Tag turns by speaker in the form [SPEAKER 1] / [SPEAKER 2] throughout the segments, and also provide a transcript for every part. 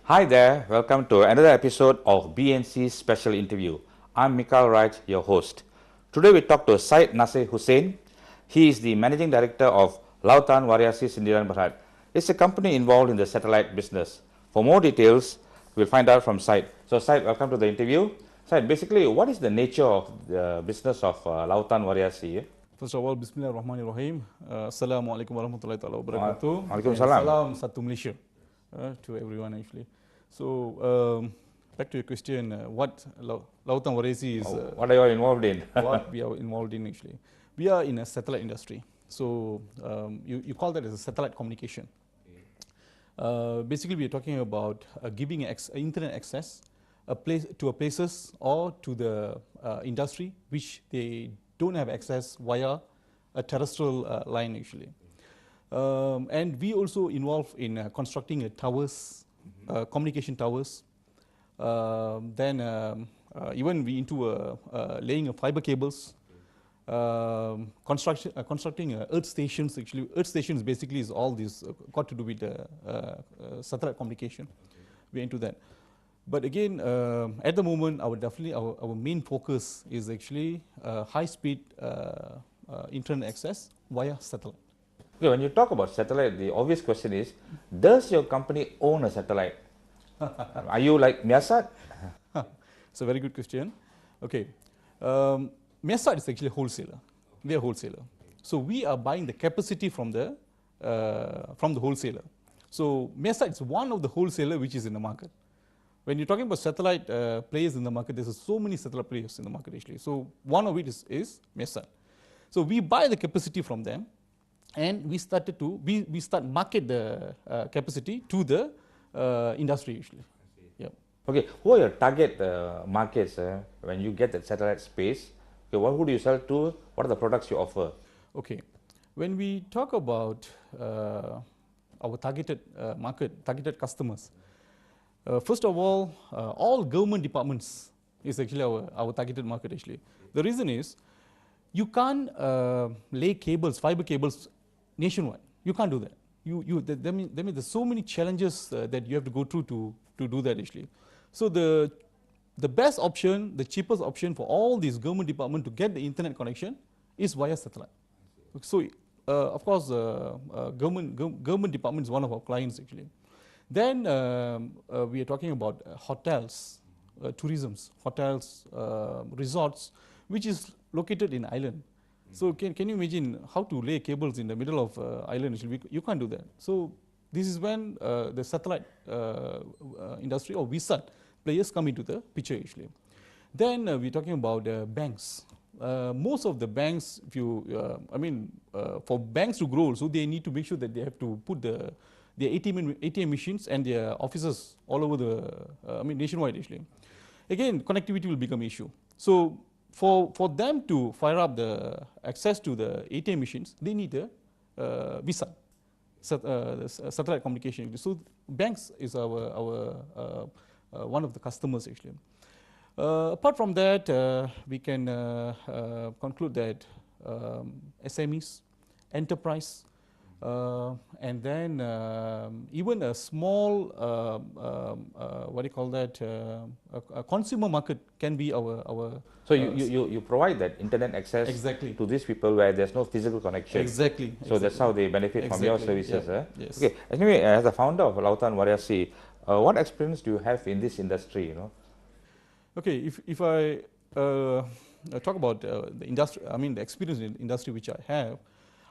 [SPEAKER 1] Hi there, welcome to another episode of BNC's special interview. I'm Mikhail Raj, your host. Today we talk to Syed Nasir Hussain. He is the Managing Director of Lautan Variasi Sindiran Berhad. It's a company involved in the satellite business. For more details, we'll find out from Syed. So Syed, welcome to the interview. Syed, basically, what is the nature of the business of Lautan Variasi?
[SPEAKER 2] First of all, Bismillahirrahmanirrahim. Assalamualaikum warahmatullahi wabarakatuh.
[SPEAKER 1] Waalaikumsalam.
[SPEAKER 2] And salam satu Malaysia to everyone actually. So back to your question, what Lautan Variasi is?
[SPEAKER 1] What are you involved in?
[SPEAKER 2] What we are involved in actually? We are in a satellite industry. So you call that as a satellite communication. Basically, we are talking about giving internet access to a places or to the industry which they don't have access via a terrestrial line actually. And we also involved in constructing towers, communication towers. Then even we into laying of fiber cables, constructing earth stations. Actually, earth stations basically is all this got to do with satellite communication. We're into that. But again, at the moment, our main focus is actually high-speed internet access via satellite.
[SPEAKER 1] Okay, when you talk about satellite, the obvious question is, does your company own a satellite? Are you like Vsat?
[SPEAKER 2] It's a very good question. Okay, Vsat is actually a wholesaler. We are a wholesaler. So we are buying the capacity from the wholesaler. So Vsat is one of the wholesaler which is in the market. When you're talking about satellite players in the market, there's so many satellite players in the market actually. So one of it is Vsat. So we buy the capacity from them, and we start market the capacity to the industry actually. Yeah.
[SPEAKER 1] Okay, who are your target markets when you get that satellite space? Okay, what would you sell to? What are the products you offer?
[SPEAKER 2] Okay, when we talk about our targeted market, targeted customers. First of all government departments is actually our targeted market actually. The reason is, you can't lay cables, fiber cables nationwide. You can't do that. That means there's so many challenges that you have to go through to do that actually. So the best option, the cheapest option for all these government departments to get the internet connection is via satellite. So of course, government department is one of our clients actually. Then we are talking about hotels, tourisms, hotels, resorts, which is located in island. So can you imagine how to lay cables in the middle of island? You can't do that. So this is when the satellite industry or Vsat players come into the picture actually. Then we're talking about banks. Most of the banks, if you, for banks to grow, so they need to make sure that they have to put their ATM machines and their offices all over the, nationwide actually. Again, connectivity will become an issue. So for them to fire up the access to the ATM machines, they need a Vsat, satellite communication. So banks is our one of the customers actually. Apart from that, we can conclude that SMEs, enterprise, and then even a small, what do you call that, a consumer market can be our.
[SPEAKER 1] So you provide that internet access
[SPEAKER 2] exactly
[SPEAKER 1] to these people where there's no physical connection.
[SPEAKER 2] Exactly.
[SPEAKER 1] So that's how they benefit from your services.
[SPEAKER 2] Yeah. Yes.
[SPEAKER 1] Okay. Anyway, as the founder of Lautan Variasi, what experience do you have in this industry?
[SPEAKER 2] Okay, if I talk about the industry, the experience in the industry which I have,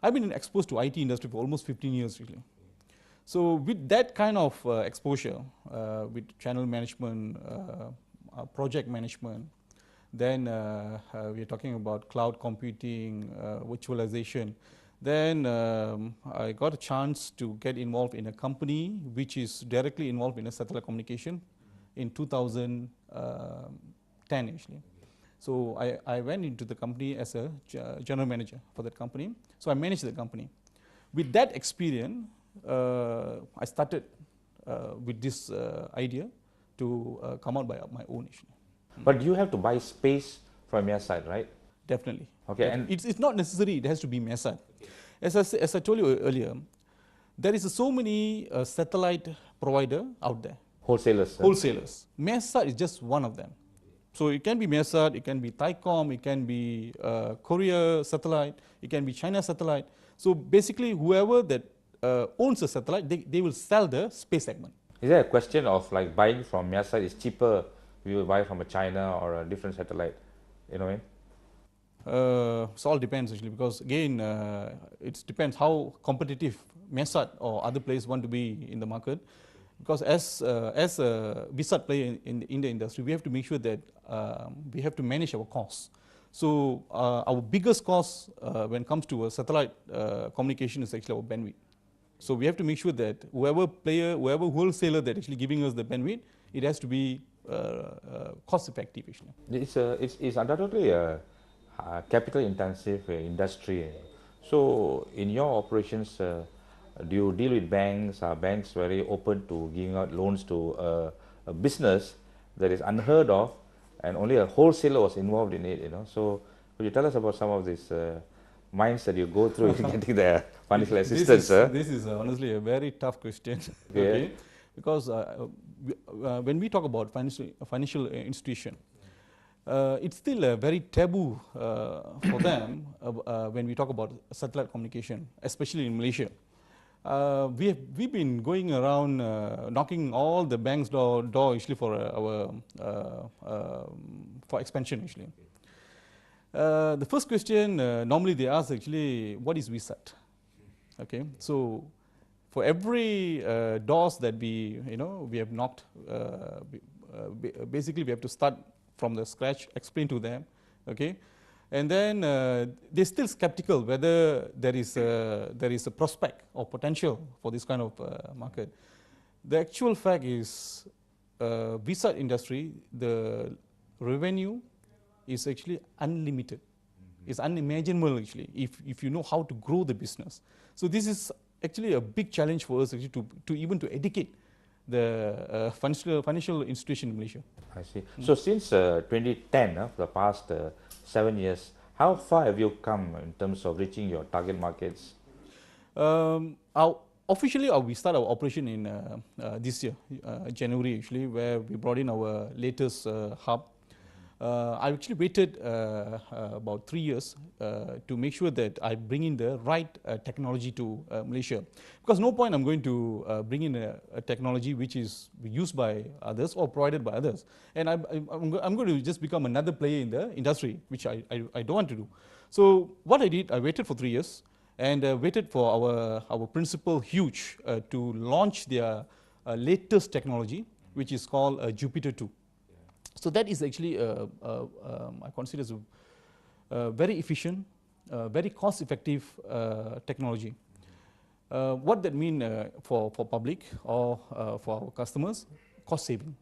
[SPEAKER 2] I've been exposed to IT industry for almost 15 years really. So with that kind of exposure, with channel management, project management, then we're talking about cloud computing, virtualization. Then I got a chance to get involved in a company which is directly involved in a satellite communication in 2010 actually. So I went into the company as a general manager for that company. So I managed the company. With that experience, I started with this idea to come out by my own actually.
[SPEAKER 1] But you have to buy space from your side, right?
[SPEAKER 2] Definitely.
[SPEAKER 1] Okay.
[SPEAKER 2] And it's not necessary, it has to be Vsat. Okay. As I told you earlier, there is so many satellite provider out there.
[SPEAKER 1] Wholesalers.
[SPEAKER 2] wholesalers. Vsat is just one of them. So it can be Vsat, it can be Thaicom, it can be Korea satellite, it can be China satellite. So basically, whoever that owns a satellite, they will sell the space segment.
[SPEAKER 1] Is there a question of like buying from Vsat is cheaper if you buy from a China or a different satellite? You know what I mean?
[SPEAKER 2] It all depends actually, because again, it depends how competitive Vsat or other players want to be in the market. Because as a Vsat player in the industry, we have to make sure that we have to manage our costs. So our biggest cost when it comes to a satellite communication is actually our bandwidth. So we have to make sure that whoever wholesaler that actually giving us the bandwidth, it has to be cost effective actually.
[SPEAKER 1] It's undoubtedly a capital intensive industry. So in your operations, do you deal with banks? Are banks very open to giving out loans to a business that is unheard of, and only a wholesaler was involved in it? So could you tell us about some of these minds that you go through in getting the financial assistance?
[SPEAKER 2] This is honestly a very tough question.
[SPEAKER 1] Okay.
[SPEAKER 2] Okay, because when we talk about financial institution, it's still a very taboo for them when we talk about satellite communication, especially in Malaysia. We've been going around knocking all the banks' door actually for for expansion actually. The first question normally they ask actually, what is Vsat? Okay, so for every doors that we have knocked, basically we have to start from the scratch, explain to them, okay, and then they're still skeptical whether there is a prospect or potential for this kind of market. The actual fact is, Vsat industry, the revenue is actually unlimited. It's unimaginable actually if you know how to grow the business. So this is actually a big challenge for us actually to even to educate the financial institution in Malaysia.
[SPEAKER 1] I see. So since 2010, for the past 7 years, how far have you come in terms of reaching your target markets?
[SPEAKER 2] Officially, we start our operation in this year, January actually, where we brought in our latest hub. I actually waited about 3 years to make sure that I bring in the right technology to Malaysia. Because no point I'm going to bring in a technology which is used by others or provided by others. And I'm going to just become another player in the industry, which I don't want to do. So what I did, I waited for 3 years and waited for our principal Huge to launch their latest technology, which is called Jupiter 2. So that is actually, I consider as a very efficient, very cost-effective technology. What that means for public or for our customers? Cost saving.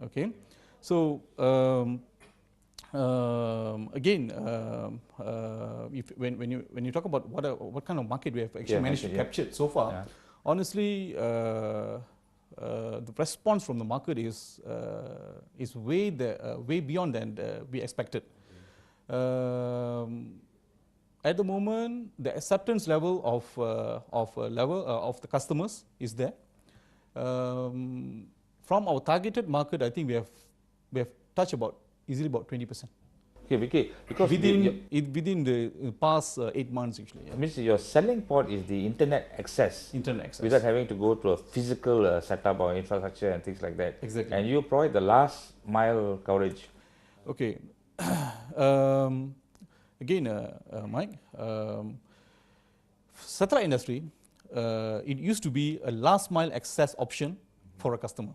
[SPEAKER 2] Okay, so again, when you talk about what kind of market we have actually managed to capture so far, honestly. The response from the market is way beyond than we expected. At the moment, the acceptance level of the customers is there. From our targeted market, I think we have touched easily about 20%.
[SPEAKER 1] Okay, because
[SPEAKER 2] within the past 8 months actually.
[SPEAKER 1] Yeah. Means your selling point is the internet access.
[SPEAKER 2] Internet access.
[SPEAKER 1] Without having to go to a physical setup or infrastructure and things like that.
[SPEAKER 2] Exactly.
[SPEAKER 1] And you provide the last mile coverage.
[SPEAKER 2] Okay. Again, Mike, satellite industry, it used to be a last mile access option for a customer.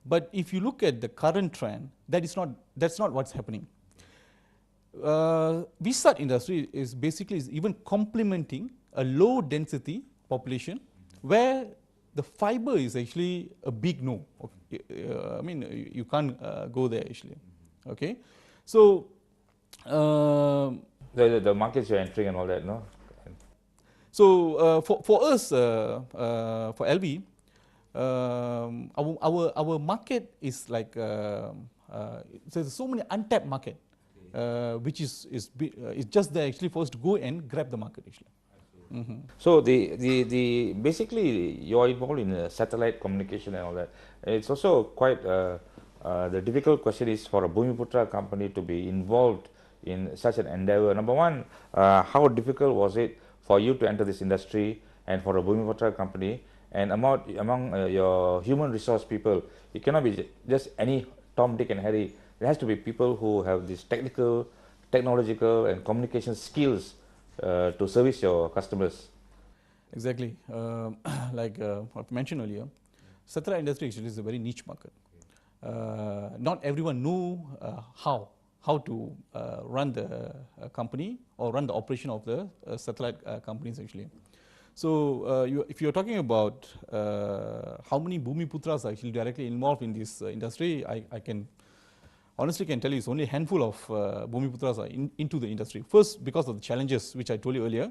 [SPEAKER 2] But if you look at the current trend, that's not what's happening. Vsat industry is even complementing a low density population where the fiber is actually a big no. I mean, you can't go there actually. Okay, so
[SPEAKER 1] the markets you're entering and all that, no?
[SPEAKER 2] So for us, for LV, our market is like there's so many untapped market. Which is just there actually for us to go and grab the market actually.
[SPEAKER 1] So the basically you are involved in satellite communication and all that. It's also quite the difficult question is for a Bumiputra company to be involved in such an endeavor. Number one, how difficult was it for you to enter this industry and for a Bumiputra company? And among your human resource people, it cannot be just any Tom, Dick, and Harry. There has to be people who have this technological, and communication skills to service your customers.
[SPEAKER 2] Exactly. Like I've mentioned earlier, satellite industry actually is a very niche market. Not everyone know how to run the company or run the operation of the satellite companies actually. So if you're talking about how many Bumiputras are actually directly involved in this industry, I can honestly can tell you it's only a handful of Bumiputras are into the industry. First, because of the challenges which I told you earlier,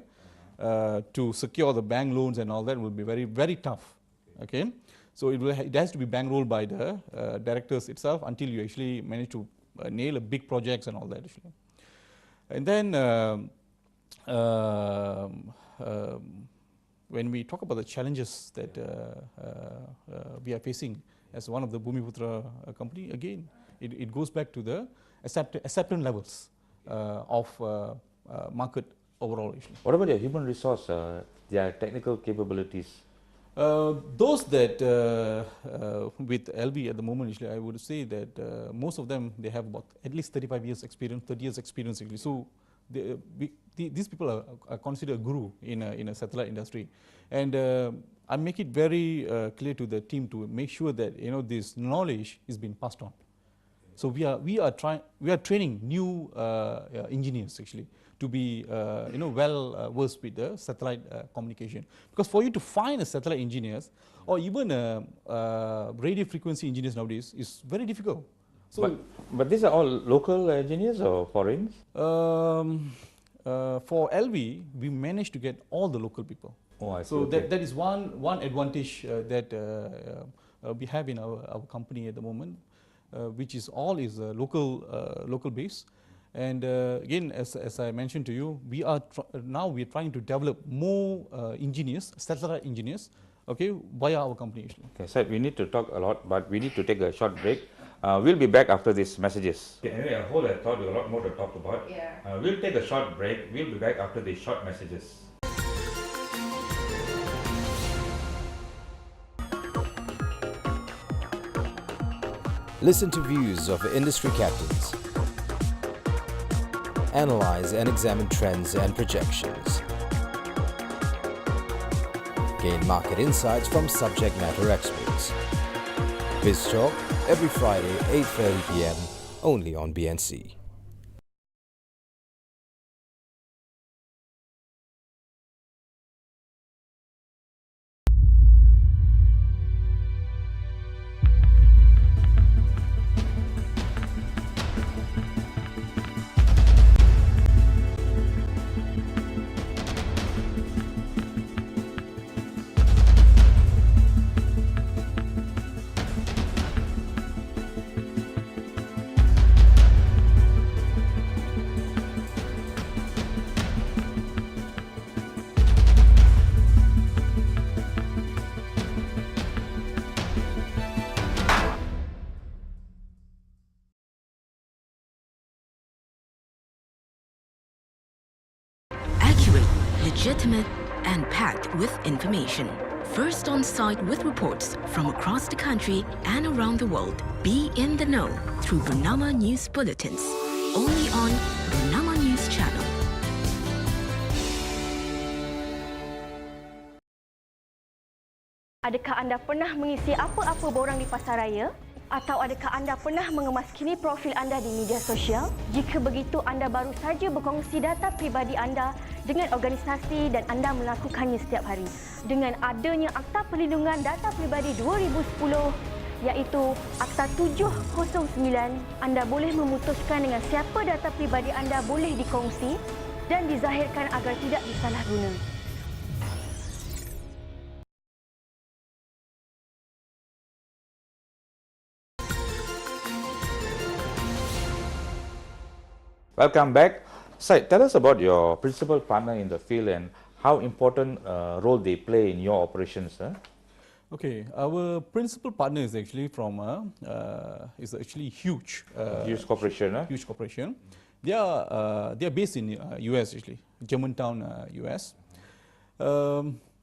[SPEAKER 2] to secure the bank loans and all that will be very, very tough. Okay, so it has to be bankrolled by the directors itself until you actually manage to nail a big projects and all that actually. And then when we talk about the challenges that we are facing as one of the Bumiputra company, again, it goes back to the acceptance levels of market overall. Actually.
[SPEAKER 1] What about your human resource, their technical capabilities?
[SPEAKER 2] Those that with LV at the moment, actually, I would say that most of them, they have about at least 35 years experience, 30 years experience actually. So these people are considered a guru in a satellite industry, and I make it very clear to the team to make sure that this knowledge is being passed on. So we are training new engineers actually to be well versed with the satellite communication, because for you to find a satellite engineers or even radio frequency engineers nowadays is very difficult.
[SPEAKER 1] So, but these are all local engineers or foreigners?
[SPEAKER 2] For LV, we managed to get all the local people.
[SPEAKER 1] Oh, I see.
[SPEAKER 2] So
[SPEAKER 1] okay.
[SPEAKER 2] that is one advantage that we have in our company at the moment, which is all local base. And again, as I mentioned to you, we are now trying to develop more engineers, satellite engineers, okay, via our company actually.
[SPEAKER 1] Okay, so we need to talk a lot, but we need to take a short break. We'll be back after these messages. Okay, anyway, I thought there was a lot more to talk about. Yeah. We'll take a short break. We'll be back after these short messages.
[SPEAKER 3] Listen to views of industry captains. Analyze and examine trends and projections. Gain market insights from subject matter experts. BizTalk every Friday, 8:30 p.m. only on BNC.
[SPEAKER 4] Legitimate and packed with information. First on site with reports from across the country and around the world. Be in the know through Bernama News Bulletins. Only on Bernama News Channel.
[SPEAKER 5] Adakah anda pernah mengisi apa-apa borang di pasaraya? Atau adakah anda pernah mengemas kini profil anda di media sosial? Jika begitu, anda baru saja berkongsi data pribadi anda dengan organisasi dan anda melakukannya setiap hari. Dengan adanya Akta Perlindungan Data Pribadi 2010, iaitu Akta 709, anda boleh memutuskan dengan siapa data pribadi anda boleh dikongsi dan dizahirkan agar tidak disalahguna.
[SPEAKER 1] Welcome back. Syed, tell us about your principal partner in the field and how important role they play in your operations?
[SPEAKER 2] Okay, our principal partner is actually from is actually huge.
[SPEAKER 1] Huge corporation,
[SPEAKER 2] Huge corporation. They are based in US actually, Germantown, US.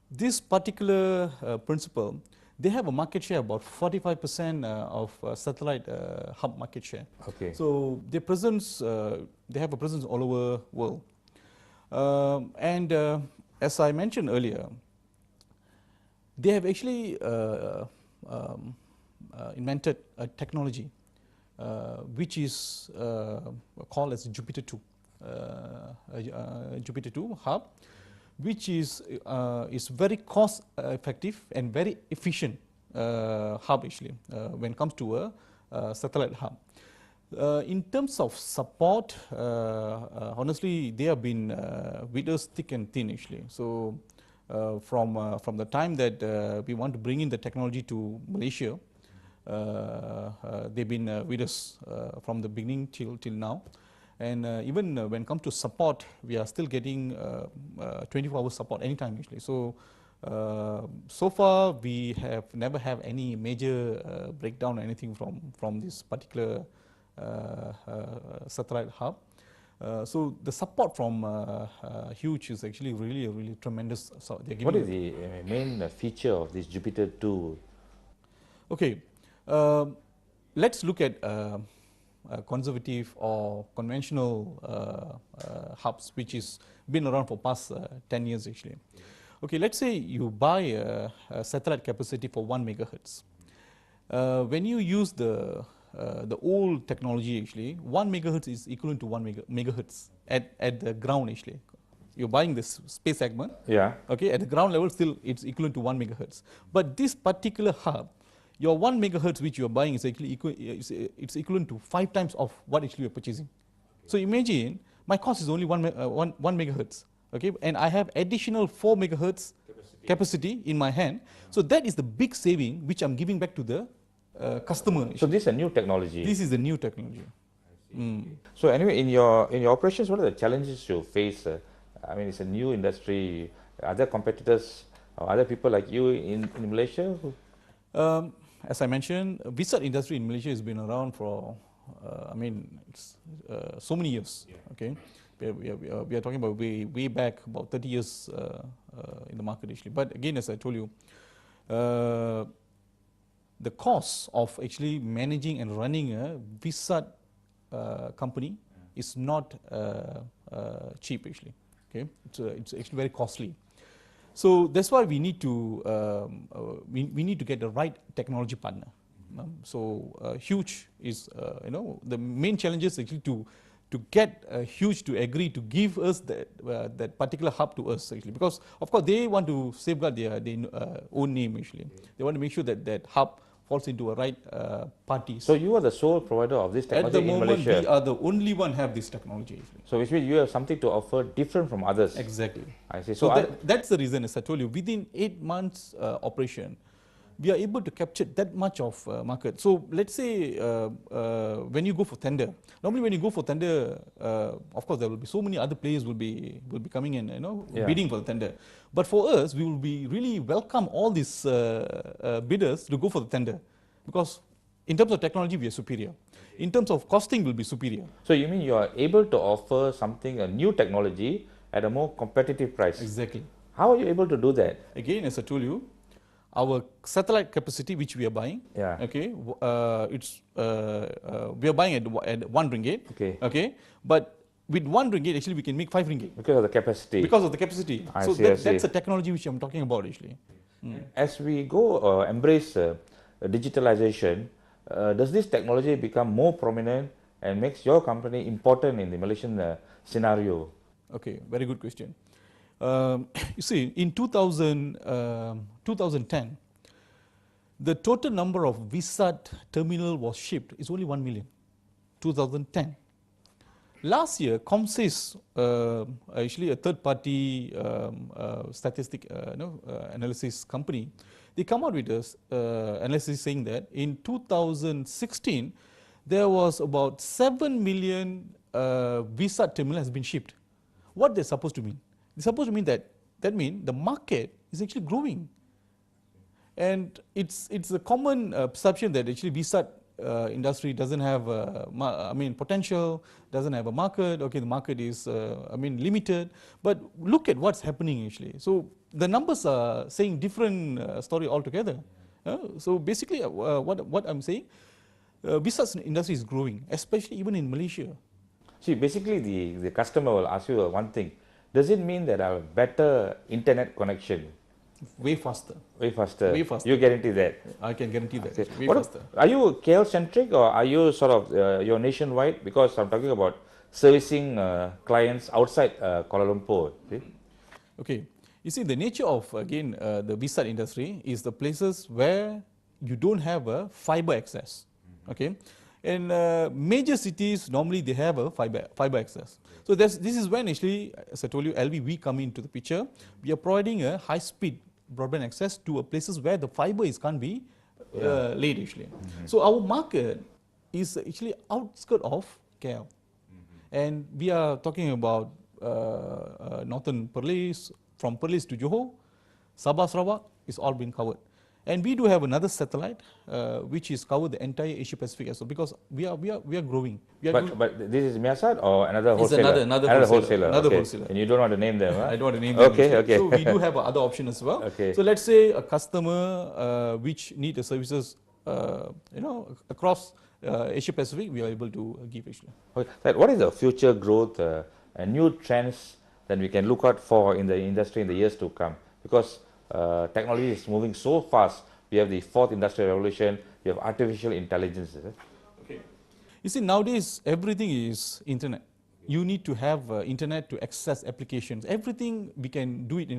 [SPEAKER 2] This particular principal, they have a market share about 45% of satellite hub market share.
[SPEAKER 1] Okay.
[SPEAKER 2] So their presence, they have a presence all over world. And as I mentioned earlier, they have actually invented a technology which is called as Jupiter 2, Jupiter 2 hub, which is very cost effective and very efficient hub actually when it comes to a satellite hub. In terms of support, honestly, they have been with us thick and thin actually. So from the time that we want to bring in the technology to Malaysia, they've been with us from the beginning till now. And even when it comes to support, we are still getting 24-hour support anytime actually. So so far we have never have any major breakdown or anything from this particular satellite hub. So the support from Huge is actually really tremendous. So
[SPEAKER 1] what is the main feature of this Jupiter 2?
[SPEAKER 2] Okay, let's look at conservative or conventional hubs, which is been around for past 10 years actually. Okay, let's say you buy a satellite capacity for 1 megahertz. When you use the old technology actually, 1 megahertz is equivalent to 1 megahertz at the ground actually. You're buying this space segment.
[SPEAKER 1] Yeah.
[SPEAKER 2] Okay, at the ground level still it's equivalent to 1 megahertz. But this particular hub, your 1 megahertz which you are buying is actually it's equivalent to 5 times of what actually you're purchasing. So imagine my cost is only 1 megahertz, okay, and I have additional 4 megahertz capacity in my hand. So that is the big saving which I'm giving back to the customer.
[SPEAKER 1] So this is a new technology.
[SPEAKER 2] This is the new technology.
[SPEAKER 1] So anyway, in your operations, what are the challenges you face? I mean, it's a new industry. Are there competitors or other people like you in Malaysia?
[SPEAKER 2] As I mentioned, Vsat industry in Malaysia has been around for, I mean, it's, so many years. Yeah. Okay, we are talking about way back about 30 years in the market actually. But again, as I told you, the cost of actually managing and running a Vsat company is not cheap actually. Okay, it's actually very costly. So that's why we need to we need to get the right technology partner. So Huge is the main challenge is actually to get Huge to agree to give us that particular hub to us actually, because of course they want to safeguard their own name actually. They want to make sure that that hub falls into a right party.
[SPEAKER 1] So you are the sole provider of this technology in Malaysia?
[SPEAKER 2] At the moment, we are the only one have this technology.
[SPEAKER 1] So which means you have something to offer different from others?
[SPEAKER 2] Exactly.
[SPEAKER 1] I see.
[SPEAKER 2] So that's the reason, as I told you, within 8 months operation, we are able to capture that much of market. So let's say when you go for tender, normally when you go for tender, of course there will be so many other players will be coming in, bidding for the tender. But for us, we will be really welcome all these bidders to go for the tender, because in terms of technology we are superior. In terms of costing, will be superior.
[SPEAKER 1] So you mean you are able to offer something, a new technology, at a more competitive price?
[SPEAKER 2] Exactly.
[SPEAKER 1] How are you able to do that?
[SPEAKER 2] Again, as I told you, our satellite capacity which we are buying,
[SPEAKER 1] yeah.
[SPEAKER 2] Okay, it's we are buying at 1 ringgit,
[SPEAKER 1] okay.
[SPEAKER 2] Okay, but with 1 ringgit actually we can make 5 ringgit
[SPEAKER 1] because of the capacity.
[SPEAKER 2] Because of the capacity.
[SPEAKER 1] I
[SPEAKER 2] so
[SPEAKER 1] see,
[SPEAKER 2] that's the technology which I'm talking about actually.
[SPEAKER 1] As we go embrace digitalization, does this technology become more prominent and makes your company important in the Malaysian scenario?
[SPEAKER 2] Okay, very good question. You see, in 2010, the total number of Vsat terminal was shipped is only 1 million. 2010. Last year, Comsys, actually a third-party statistic analysis company, they come out with this analysis saying that in 2016, there was about 7 million Vsat terminal has been shipped. What they're supposed to mean? They're supposed to mean that that means the market is actually growing. And it's a common perception that actually Vsat industry doesn't have potential, doesn't have a market. Okay, the market is limited. But look at what's happening actually. So the numbers are saying different story altogether. So basically, what I'm saying, Vsat industry is growing, especially even in Malaysia.
[SPEAKER 1] See, basically the customer will ask you one thing. Does it mean that I have a better internet connection?
[SPEAKER 2] Way faster.
[SPEAKER 1] Way faster.
[SPEAKER 2] Way faster.
[SPEAKER 1] You guarantee that?
[SPEAKER 2] I can guarantee that.
[SPEAKER 1] Okay.
[SPEAKER 2] Way faster.
[SPEAKER 1] Are you KL centric or are you sort of you're nationwide? Because I'm talking about servicing clients outside Kuala Lumpur. See?
[SPEAKER 2] Okay. You see, the nature of again the Vsat industry is the places where you don't have a fiber access. Okay. In major cities, normally they have a fiber access. So this is when actually, as I told you, LV, we come into the picture. We are providing a high-speed broadband access to places where the fiber can't be laid actually. So our market is actually outskirts of KL. And we are talking about northern Perlis, from Perlis to Johor, Sabah, Sarawak is all been covered. And we do have another satellite which is covered the entire Asia Pacific as well, because we are growing.
[SPEAKER 1] But this is Vsat or another
[SPEAKER 2] It's
[SPEAKER 1] wholesaler?
[SPEAKER 2] another
[SPEAKER 1] wholesaler.
[SPEAKER 2] Another
[SPEAKER 1] Okay.
[SPEAKER 2] wholesaler.
[SPEAKER 1] And you don't want to name them, huh?
[SPEAKER 2] I don't want to name them.
[SPEAKER 1] Okay.
[SPEAKER 2] So we do have other option as well.
[SPEAKER 1] Okay.
[SPEAKER 2] So let's say a customer which need the services across Asia Pacific, we are able to give actually.
[SPEAKER 1] Okay. So what is the future growth and new trends that we can look out for in the industry in the years to come? Because technology is moving so fast. We have the fourth industrial revolution. We have artificial intelligence.
[SPEAKER 2] Okay. You see, nowadays everything is internet. You need to have internet to access applications. Everything we can do it in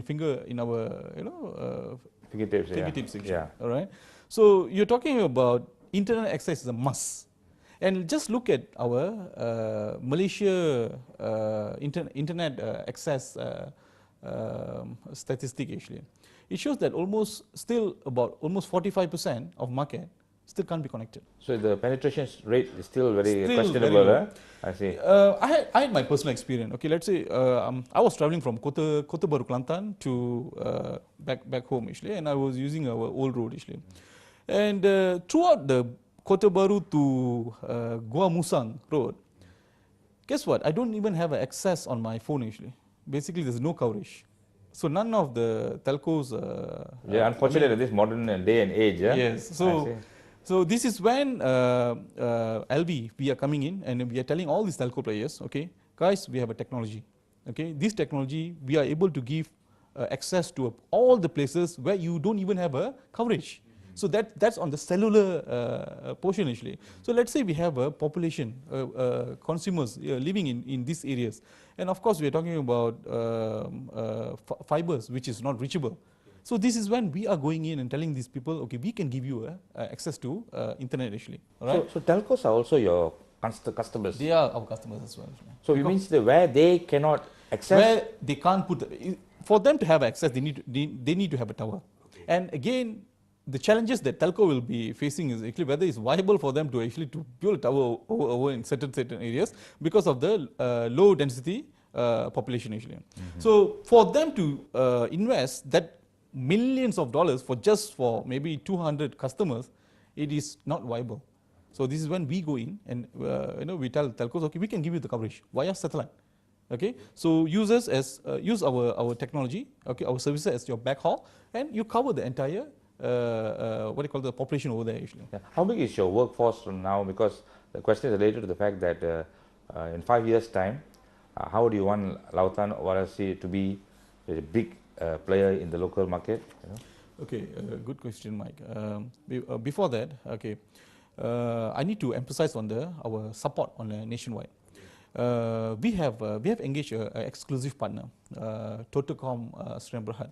[SPEAKER 2] our fingertips.
[SPEAKER 1] Yeah.
[SPEAKER 2] All right. So you're talking about internet access is a must. And just look at our Malaysia internet access statistic actually. It shows that almost 45% of market still can't be connected.
[SPEAKER 1] So the penetration rate is still very questionable.
[SPEAKER 2] Very low.
[SPEAKER 1] I see.
[SPEAKER 2] I had my personal experience. Okay, let's say I was traveling from Kota Baru, Kelantan to back home actually, and I was using our old road actually. And throughout the Kota Baru to Gua Musang road, guess what? I don't even have access on my phone actually. Basically, there's no coverage. So none of the telcos.
[SPEAKER 1] Unfortunately, this modern day and age.
[SPEAKER 2] Yes. So this is when LV, we are coming in and we are telling all these telco players, okay, guys, we have a technology. Okay, this technology we are able to give access to all the places where you don't even have a coverage. So that's on the cellular portion actually. So let's say we have a population, consumers living in these areas. And of course we are talking about fibers which is not reachable. So this is when we are going in and telling these people, okay, we can give you access to internet actually. All right?
[SPEAKER 1] So telcos are also your customers?
[SPEAKER 2] They are our customers as well.
[SPEAKER 1] So it means that where they cannot access?
[SPEAKER 2] Where they can't put, for them to have access, they need to have a tower. And again, the challenges that telco will be facing is actually whether it's viable for them to actually to build a tower over in certain areas because of the low density population actually. So for them to invest that millions of dollars for maybe 200 customers, it is not viable. So this is when we go in and we tell telcos, okay, we can give you the coverage via satellite. Okay, so use our technology, okay, our services as your backhaul, and you cover the entire the population over there actually.
[SPEAKER 1] Yeah. How big is your workforce now? Because the question is related to the fact that in 5 years' time, how do you want Lautan Variasi to be a big player in the local market?
[SPEAKER 2] Okay, good question, Mike. Before that, okay, I need to emphasize on our support on nationwide. We have engaged an exclusive partner, Totocom Sri Berhad.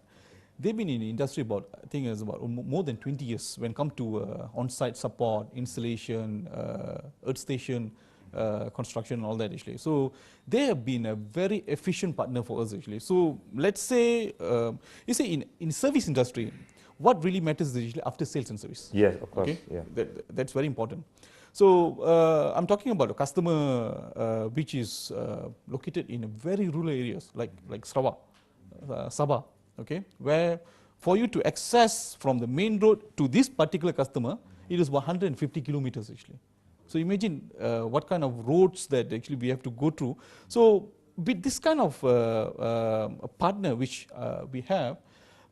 [SPEAKER 2] They've been in the industry about more than 20 years when it comes to on-site support, installation, earth station construction, and all that actually. So they have been a very efficient partner for us actually. So let's say, you see in service industry, what really matters is usually after sales and service.
[SPEAKER 1] Yes, of course.
[SPEAKER 2] Okay?
[SPEAKER 1] Yeah.
[SPEAKER 2] That's very important. So I'm talking about a customer which is located in very rural areas like Sarawak, Sabah. okay, where for you to access from the main road to this particular customer, it is 150 kilometers actually. So imagine what kind of roads that actually we have to go through. So with this kind of a partner which we have,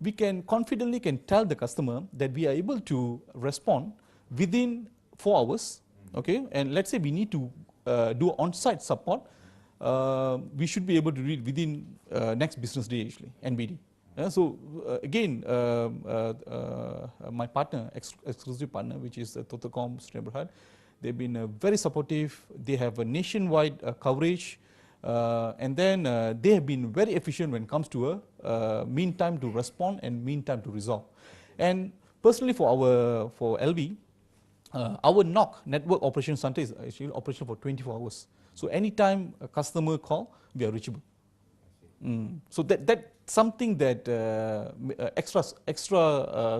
[SPEAKER 2] we can confidently tell the customer that we are able to respond within 4 hours, okay, and let's say we need to do on-site support, we should be able to do it within next business day actually, NBD. So again, my partner, exclusive partner, which is Totocom Berhad, they've been very supportive. They have a nationwide coverage, and then they have been very efficient when it comes to a mean time to respond and mean time to resolve. And personally, for LV, our NOC, Network Operation Center, is actually operational for 24 hours. So anytime a customer call, we are reachable. So that's something that extra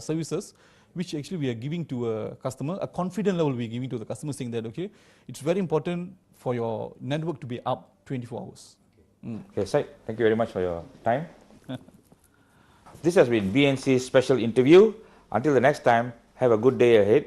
[SPEAKER 2] services which actually we are giving to a customer, a confident level we are giving to the customer, saying that, okay, it's very important for your network to be up 24 hours.
[SPEAKER 1] Okay, Syed, thank you very much for your time. This has been BNC's special interview. Until the next time, have a good day ahead.